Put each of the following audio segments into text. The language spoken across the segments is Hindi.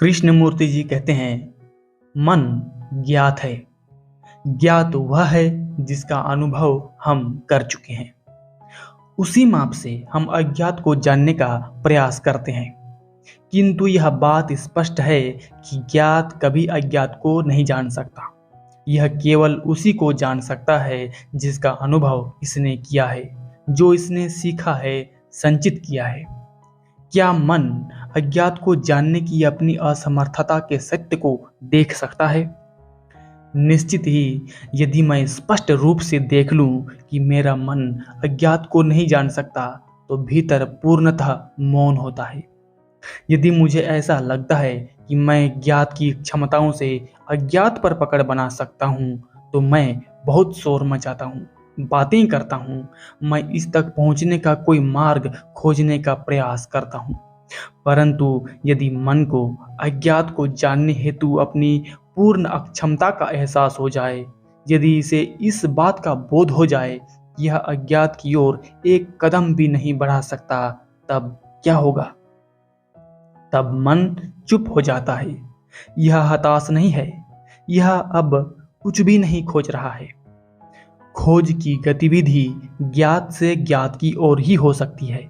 कृष्णमूर्ति जी कहते हैं, मन ज्ञात है। ज्ञात वह है जिसका अनुभव हम कर चुके हैं। उसी माप से हम अज्ञात को जानने का प्रयास करते हैं, किंतु यह बात स्पष्ट है कि ज्ञात कभी अज्ञात को नहीं जान सकता। यह केवल उसी को जान सकता है जिसका अनुभव इसने किया है, जो इसने सीखा है, संचित किया है। क्या मन अज्ञात को जानने की अपनी असमर्थता के सत्य को देख सकता है? निश्चित ही, यदि मैं स्पष्ट रूप से देख लूं कि मेरा मन अज्ञात को नहीं जान सकता, तो भीतर पूर्णतः मौन होता है। यदि मुझे ऐसा लगता है कि मैं ज्ञात की क्षमताओं से अज्ञात पर पकड़ बना सकता हूँ, तो मैं बहुत शोर मचाता हूँ, बातें करता हूँ, मैं इस तक पहुँचने का कोई मार्ग खोजने का प्रयास करता हूँ। परंतु यदि मन को अज्ञात को जानने हेतु अपनी पूर्ण अक्षमता का एहसास हो जाए, यदि इसे इस बात का बोध हो जाए कि यह अज्ञात की ओर एक कदम भी नहीं बढ़ा सकता, तब क्या होगा? तब मन चुप हो जाता है। यह हताश नहीं है, यह अब कुछ भी नहीं खोज रहा है। खोज की गतिविधि ज्ञात से ज्ञात की ओर ही हो सकती है।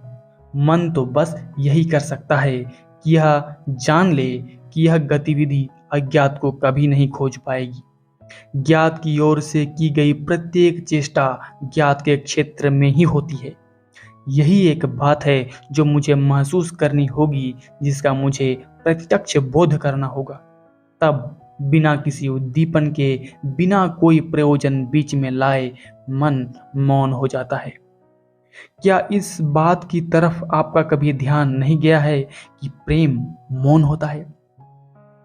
मन तो बस यही कर सकता है कि यह जान ले कि यह गतिविधि अज्ञात को कभी नहीं खोज पाएगी। ज्ञात की ओर से की गई प्रत्येक चेष्टा ज्ञात के क्षेत्र में ही होती है। यही एक बात है जो मुझे महसूस करनी होगी, जिसका मुझे प्रत्यक्ष बोध करना होगा। तब बिना किसी उद्दीपन के, बिना कोई प्रयोजन बीच में लाए, मन मौन हो जाता है। क्या इस बात की तरफ आपका कभी ध्यान नहीं गया है कि प्रेम मौन होता है?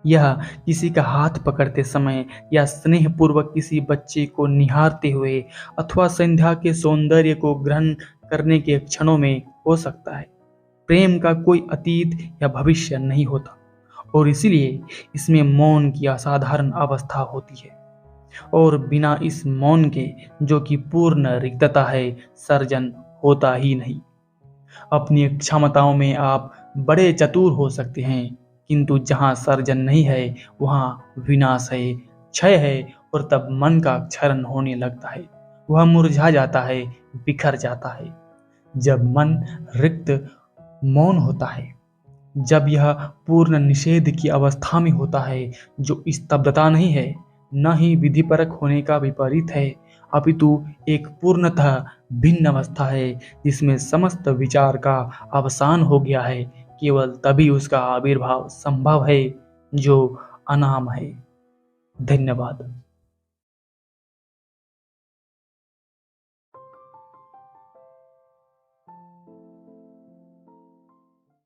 यह किसी का हाथ पकड़ते समय, या स्नेहपूर्वक किसी बच्चे को निहारते हुए, अथवा संध्या के सौंदर्य को ग्रहण करने के क्षणों में हो सकता है। प्रेम का कोई अतीत या भविष्य नहीं होता, और इसीलिए इसमें मौन की असाधारण अवस्था होती है। और बिना इस मौन के, जो कि पूर्ण रिक्तता है, सर्जन होता ही नहीं। अपनी क्षमताओं में आप बड़े चतुर हो सकते हैं, किंतु जहाँ सर्जन नहीं है, वहाँ विनाश है, क्षय है, और तब मन का क्षरण होने लगता है। वह मुरझा जाता है, बिखर जाता है। जब मन रिक्त, मौन होता है, जब यह पूर्ण निषेध की अवस्था में होता है, जो स्तब्धता नहीं है, न ही विधिपरक होने का विपरीत है, अपितु एक पूर्णतः भिन्न अवस्था है, जिसमें समस्त विचार का अवसान हो गया है, केवल तभी उसका आविर्भाव संभव है, जो अनाम है। धन्यवाद।